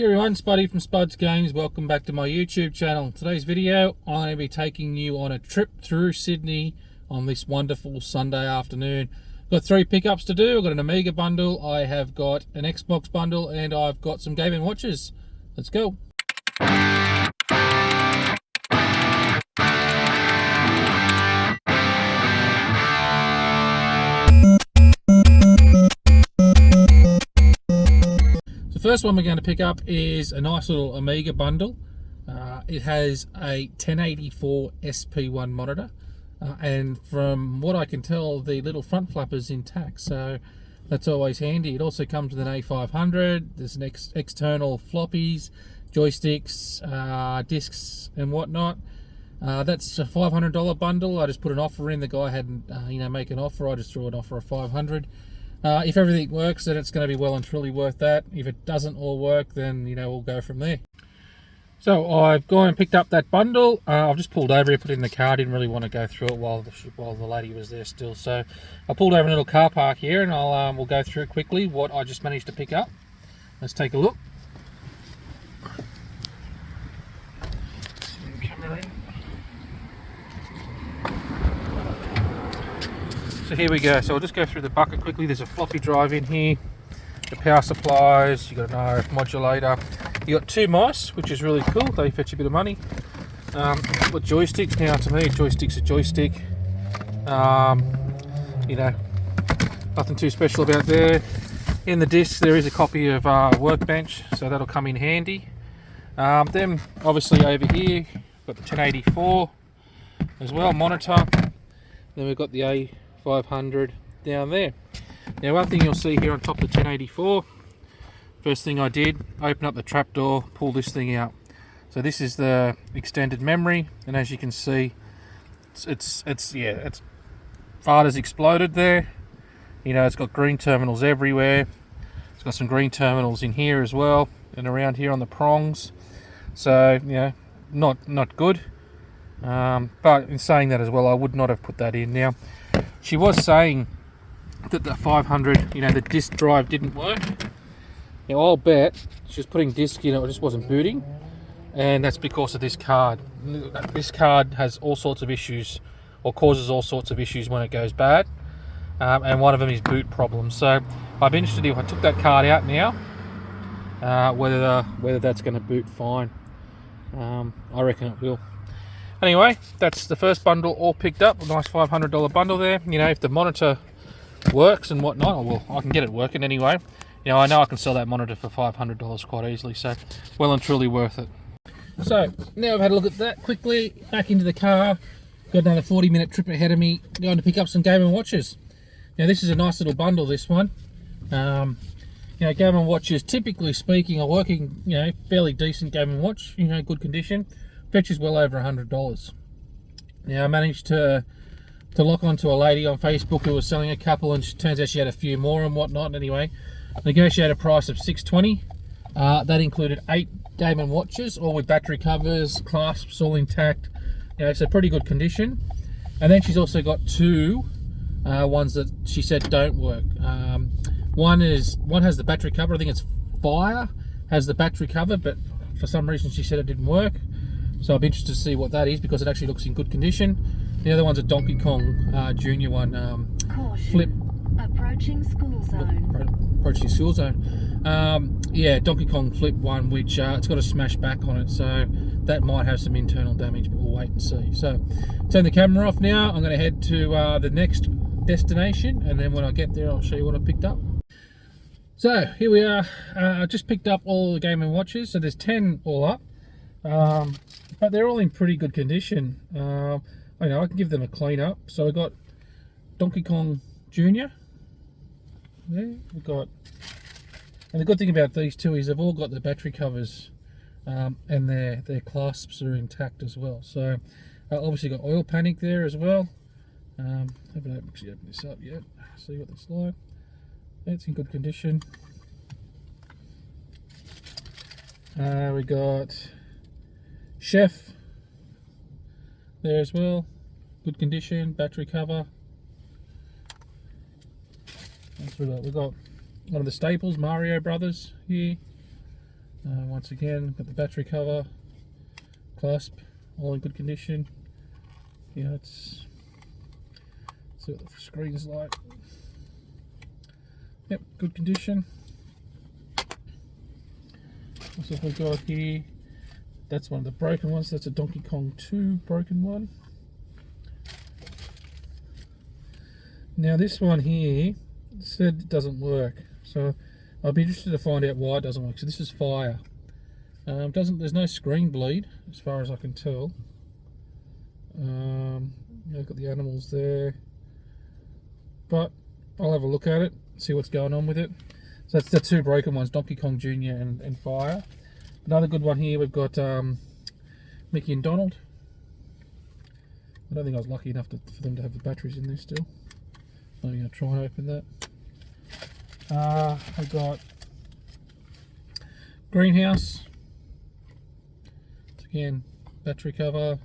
Hey everyone, Spuddy from Spuds Games. Welcome back to my YouTube channel. In today's video, I'm going to be taking you on a trip through Sydney on this wonderful Sunday afternoon. Got 3 pickups to do. I've got an Amiga bundle, I have got an Xbox bundle, and I've got some Game & Watches. Let's go. First one we're going to pick up is a nice little Amiga bundle. It has a 1084 SP1 monitor, and from what I can tell, the little front flapper's intact, so that's always handy. It also comes with an A500. There's an external floppies, joysticks, discs, and whatnot. That's a $500 bundle. I just put an offer in. The guy hadn't, make an offer. I just threw an offer of $500. If everything works, then it's going to be well and truly worth that. If it doesn't all work, then we'll go from there. So I've gone and picked up that bundle. I've just pulled over here, put it in the car. I didn't really want to go through it while the lady was there still. So I pulled over in a little car park here, and we'll go through quickly what I just managed to pick up. Let's take a look. Camera in. So here we go. So I'll just go through the bucket quickly. There's a floppy drive in here, the power supplies, you've got an RF modulator, you got 2 mice, which is really cool. They fetch a bit of money. With joysticks, now to me, joystick's a joystick. Nothing too special about there. In the disc there is a copy of Workbench, so that'll come in handy. Then obviously over here got the 1084 as well, monitor. Then we've got the A500 down there. Now one thing you'll see here on top of the 1084, first thing I did, open up the trapdoor, pull this thing out. So this is the extended memory, and as you can see, it's FATA's exploded there. It's got green terminals everywhere. It's got some green terminals in here as well, and around here on the prongs. So not good. But in saying that as well, I would not have put that in. Now, she was saying that the 500, the disk drive didn't work. Now I'll bet she was putting disk in, it just wasn't booting, and that's because of this card. This card has all sorts of issues, or causes all sorts of issues when it goes bad, and one of them is boot problems. So I'd be interested if I took that card out now, whether that's going to boot fine. I reckon it will. Anyway, that's the first bundle all picked up. A nice $500 bundle there. If the monitor works and whatnot, well, I can get it working anyway. I know I can sell that monitor for $500 quite easily, so well and truly worth it. So now I've had a look at that quickly, back into the car. Got another 40-minute trip ahead of me, going to pick up some Game & Watches. Now this is a nice little bundle, this one. Game & Watches, typically speaking, are working, fairly decent Game & Watch, good condition. Fetches well over $100. Now I managed to lock onto a lady on Facebook who was selling a couple, and it turns out she had a few more and whatnot. Anyway, negotiated a price of $620. That included 8 Game & Watches, all with battery covers, clasps, all intact. It's a pretty good condition. And then she's also got 2 ones that she said don't work. One has the battery cover. I think it's Fire has the battery cover, but for some reason she said it didn't work. So I'm interested to see what that is, because it actually looks in good condition. The other one's a Donkey Kong Junior one. Flip. Approaching school zone. Approaching school zone. Donkey Kong Flip one, which it's got a smash back on it, so that might have some internal damage, but we'll wait and see. So turn the camera off now. I'm going to head to the next destination, and then when I get there, I'll show you what I picked up. So here we are. I just picked up all the Game & Watches, so there's 10 all up. But they're all in pretty good condition. I can give them a clean up. So we've got Donkey Kong Junior. There we've got, and the good thing about these two is they've all got the battery covers, and their clasps are intact as well. So obviously got Oil Panic there as well. Haven't actually opened this up yet. See what it's like. It's in good condition. We got Chef there as well, good condition, battery cover. We've got one of the staples, Mario Brothers here. Once again, got the battery cover, clasp, all in good condition. Yeah, let's see what the screen's like. Yep, good condition. What's what we've got here? That's one of the broken ones. That's a Donkey Kong 2 broken one. Now this one here said it doesn't work, so I'll be interested to find out why it doesn't work. So this is fire. There's no screen bleed as far as I can tell. I've got the animals there, but I'll have a look at it, see what's going on with it. So that's the two broken ones, Donkey Kong Jr. and Fire. Another good one here, we've got Mickey and Donald. I don't think I was lucky enough for them to have the batteries in there still. I'm going to try and open that. I've got Greenhouse. Again, battery cover,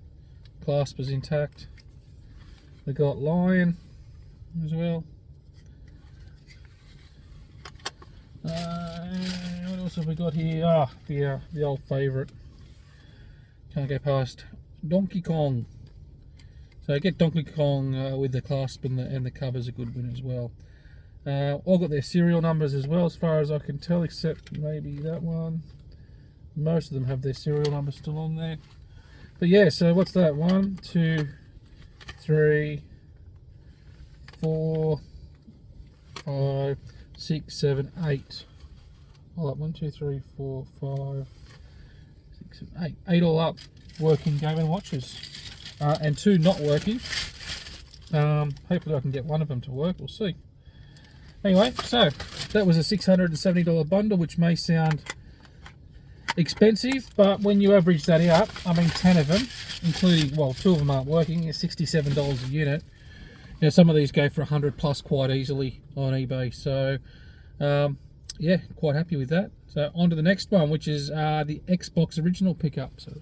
clasp is intact. We've got Lion as well. What else have we got here? The old favourite. Can't go past Donkey Kong. So get Donkey Kong with the clasp and the cover's a good win as well. All got their serial numbers as well, as far as I can tell, except maybe that one. Most of them have their serial numbers still on there. But yeah, so what's that? 1, 2, 3, 4, 5, 6, 7, 8. All up. 1, 2, 3, 4, 5, 6, 7, 8. 8 all up working Game & Watches. And 2 not working. Hopefully I can get one of them to work. We'll see. Anyway, so that was a $670 bundle, which may sound expensive, but when you average that out, I mean 10 of them, including, well, 2 of them aren't working, is $67 a unit. Now some of these go for 100 plus quite easily on eBay, so yeah, quite happy with that. So on to the next one, which is the Xbox original pickup. So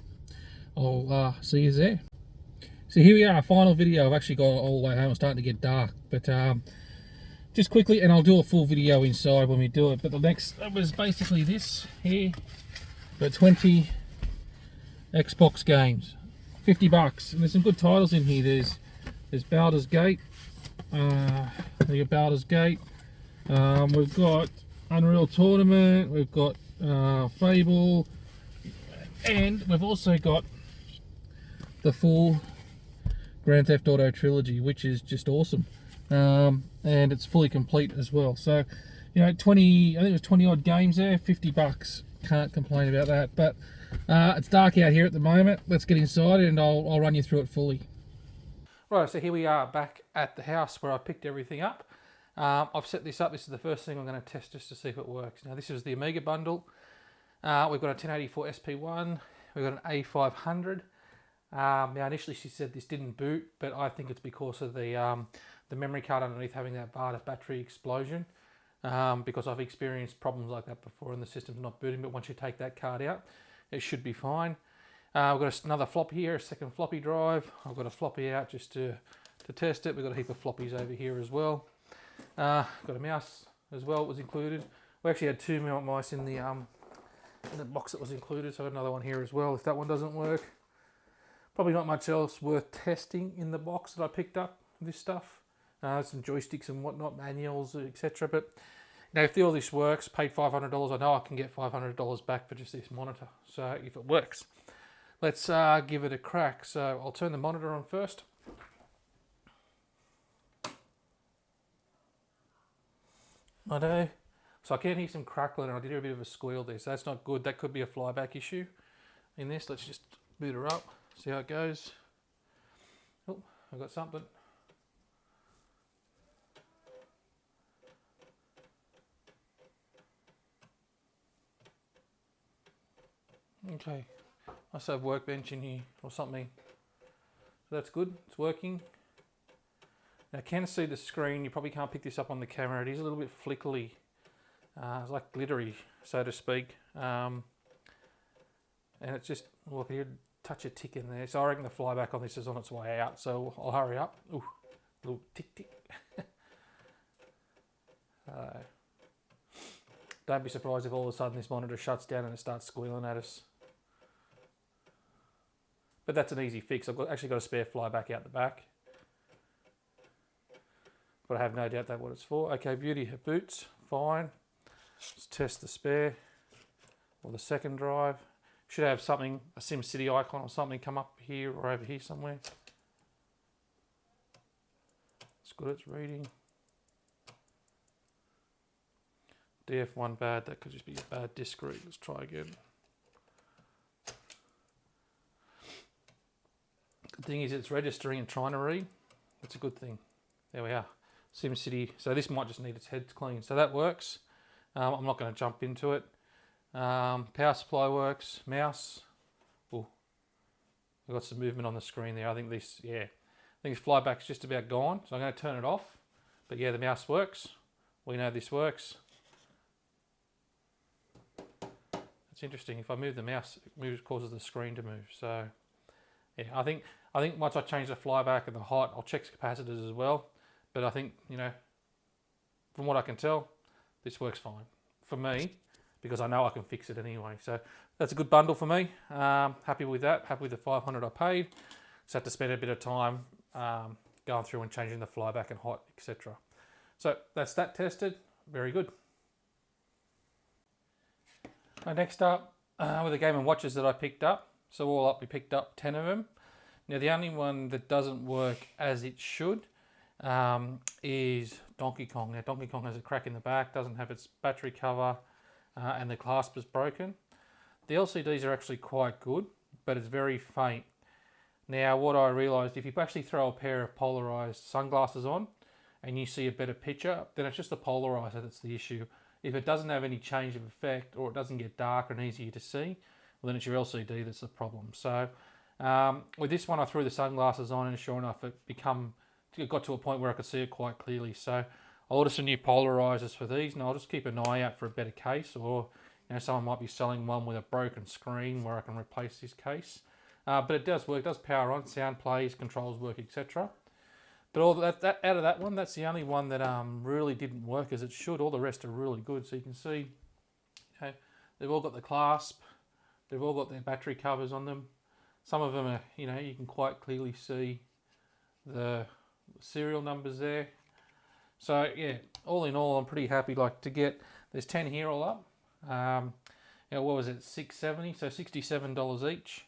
I'll see you there. So here we are, final video. I've actually got all the way home. It's starting to get dark, but just quickly, and I'll do a full video inside when we do it. But the next was basically this here. Got 20 Xbox games, $50, and there's some good titles in here. There's Baldur's Gate. We got Baldur's Gate. We've got Unreal Tournament. We've got Fable, and we've also got the full Grand Theft Auto trilogy, which is just awesome. And it's fully complete as well. So, you know, 20, I think it was 20 odd games there, $50. Can't complain about that. But it's dark out here at the moment. Let's get inside and I'll run you through it fully. Right, so here we are back at the house where I picked everything up. I've set this up. This is the first thing I'm going to test just to see if it works. Now, this is the Amiga bundle. We've got a 1084 SP1. We've got an A500. Now, initially she said this didn't boot, but I think it's because of the memory card underneath having that battery explosion. Because I've experienced problems like that before and the system's not booting, but once you take that card out, it should be fine. We've got another floppy here, a second floppy drive. I've got a floppy out just to test it. We've got a heap of floppies over here as well. Got a mouse as well, it was included. We actually had 2 mice in the box that was included, so another one here as well if that one doesn't work. Probably not much else worth testing in the box that I picked up, this stuff. Some joysticks and whatnot, manuals, etc. But you know, if all this works, paid $500, I know I can get $500 back for just this monitor. So if it works, let's give it a crack. So I'll turn the monitor on first. I know. So I can hear some crackling, and I did hear a bit of a squeal there. So that's not good. That could be a flyback issue in this. Let's just boot her up, see how it goes. Oh, I've got something. Okay, I must have workbench in here or something. So that's good, it's working. Now I can see the screen, you probably can't pick this up on the camera, it is a little bit flickly. It's like glittery, so to speak. And it's just, look, you touch a tick in there. So I reckon the flyback on this is on its way out, so I'll hurry up. Ooh, little tick tick. Don't be surprised if all of a sudden this monitor shuts down and it starts squealing at us. But that's an easy fix. I've actually got a spare flyback out the back. But I have no doubt that's what it's for. Okay, beauty, it boots, fine. Let's test the spare or the second drive. Should have something, a SimCity icon or something come up here or over here somewhere. It's good, it's reading. DF1 bad, that could just be a bad disk read. Let's try again. The thing is it's registering and trying to read. That's a good thing. There we are. SimCity. So this might just need its head cleaned. So that works. I'm not going to jump into it. Power supply works. Mouse. Oh, I've got some movement on the screen there. I think this flyback's just about gone. So I'm going to turn it off. But yeah, the mouse works. We know this works. It's interesting. If I move the mouse, it causes the screen to move. So yeah, I think once I change the flyback and the height, I'll check capacitors as well. But I think, you know, from what I can tell, this works fine for me because I know I can fix it anyway. So that's a good bundle for me. Happy with that. Happy with the $500 I paid. Just have to spend a bit of time going through and changing the flyback and height, etc. So that's that tested. Very good. Next up, with the Game & Watches that I picked up. So all up, we picked up 10 of them. Now the only one that doesn't work as it should is Donkey Kong. Now Donkey Kong has a crack in the back, doesn't have its battery cover, and the clasp is broken. The LCDs are actually quite good, but it's very faint. Now what I realised, if you actually throw a pair of polarised sunglasses on and you see a better picture, then it's just the polarizer that's the issue. If it doesn't have any change of effect or it doesn't get darker and easier to see, well then it's your LCD that's the problem. So with this one I threw the sunglasses on and sure enough it got to a point where I could see it quite clearly. So I ordered some new polarizers for these and I'll just keep an eye out for a better case, or you know, someone might be selling one with a broken screen where I can replace this case. But it does work, it does power on, sound plays, controls work, etc. But all that out of that one, that's the only one that really didn't work as it should. All the rest are really good. So you can see, you know, they've all got the clasp, they've all got their battery covers on them. Some of them are, you know, you can quite clearly see the serial numbers there. So yeah, all in all, I'm pretty happy. Like to get, there's 10 here all up. You know, what was it, $670? So $67 each.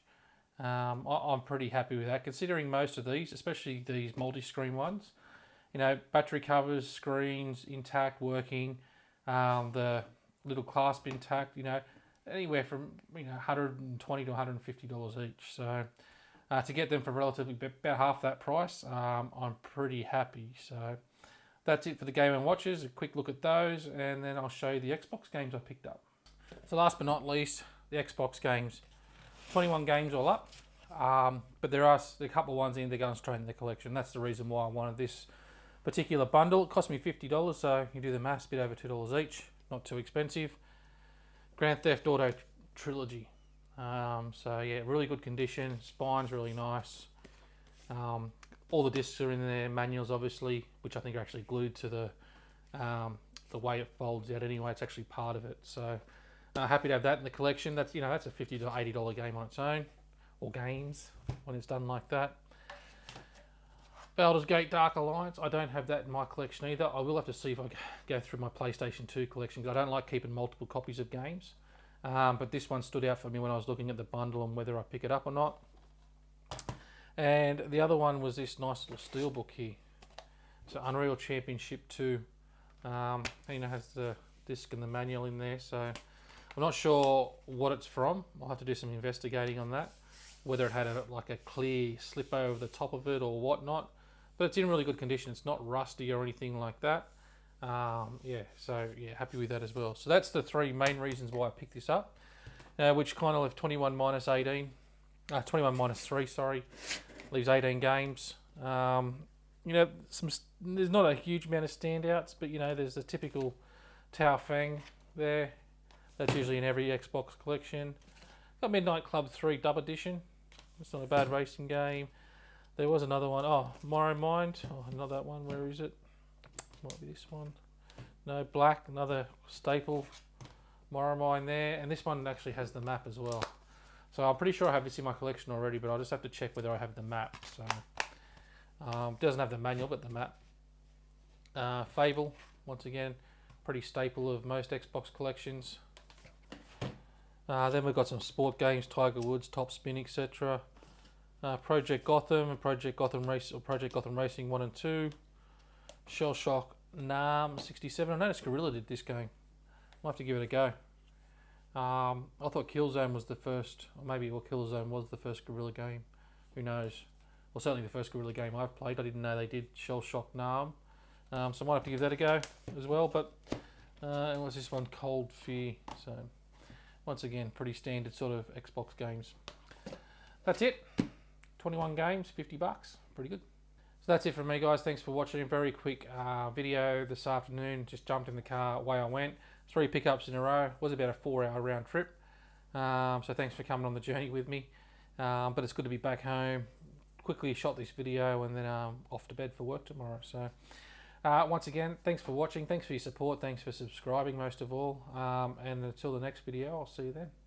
I'm pretty happy with that, considering most of these, especially these multi-screen ones, you know, battery covers, screens intact, working, the little clasp intact, you know, anywhere from, you know, $120 to $150 each. So to get them for relatively about half that price, I'm pretty happy. So that's it for the Game & Watches. A quick look at those, and then I'll show you the Xbox games I picked up. So last but not least, the Xbox games. 21 games all up, but there are a couple of ones in there going straight in the collection. That's the reason why I wanted this particular bundle. It cost me $50, so you do the maths, a bit over $2 each, not too expensive. Grand Theft Auto Trilogy. So yeah, really good condition, spine's really nice. All the discs are in there, manuals obviously, which I think are actually glued to the way it folds out anyway. It's actually part of it, so happy to have that in the collection. That's, you know, that's a $50 to $80 game on its own, or games when it's done like that. Baldur's Gate Dark Alliance, I don't have that in my collection either. I will have to see if I go through my PlayStation 2 collection, because I don't like keeping multiple copies of games. But this one stood out for me when I was looking at the bundle and whether I pick it up or not. And the other one was this nice little steelbook here. So Unreal Championship 2, you know, has the disc and the manual in there. So I'm not sure what it's from. I'll have to do some investigating on that, whether it had like a clear slip over the top of it or whatnot. But it's in really good condition. It's not rusty or anything like that. Yeah, so yeah, happy with that as well. So that's the three main reasons why I picked this up, which kind of left 21 minus 3, sorry, leaves 18 games. You know, there's not a huge amount of standouts, but you know, there's the typical Tao Feng there. That's usually in every Xbox collection. Got Midnight Club 3 Dub Edition. It's not a bad racing game. There was another one. Oh, Morrow Mind. Oh, not that one. Where is it? Might be this one. No, black, another staple. Morrowind there, and this one actually has the map as well. So I'm pretty sure I have this in my collection already, but I'll just have to check whether I have the map. So doesn't have the manual, but the map. Fable, once again, pretty staple of most Xbox collections. Then we've got some sport games, Tiger Woods, Top Spin, etc. Project Gotham and Project Gotham Racing 1 and 2. Shell Shock NARM 67. I noticed Gorilla did this game. I'll have to give it a go. I thought Killzone was the first, or maybe Killzone was the first Gorilla game. Who knows? Well, certainly the first Gorilla game I've played. I didn't know they did Shell Shock NARM. So I might have to give that a go as well. But and what's this one? Cold Fear. So once again, pretty standard sort of Xbox games. That's it. 21 games, $50. Pretty good. So that's it from me, guys. Thanks for watching. A very quick video this afternoon. Just jumped in the car, away I went. 3 pickups in a row. Was about a 4-hour round trip. So thanks for coming on the journey with me. But it's good to be back home. Quickly shot this video and then off to bed for work tomorrow. So once again, thanks for watching. Thanks for your support. Thanks for subscribing most of all. And until the next video, I'll see you then.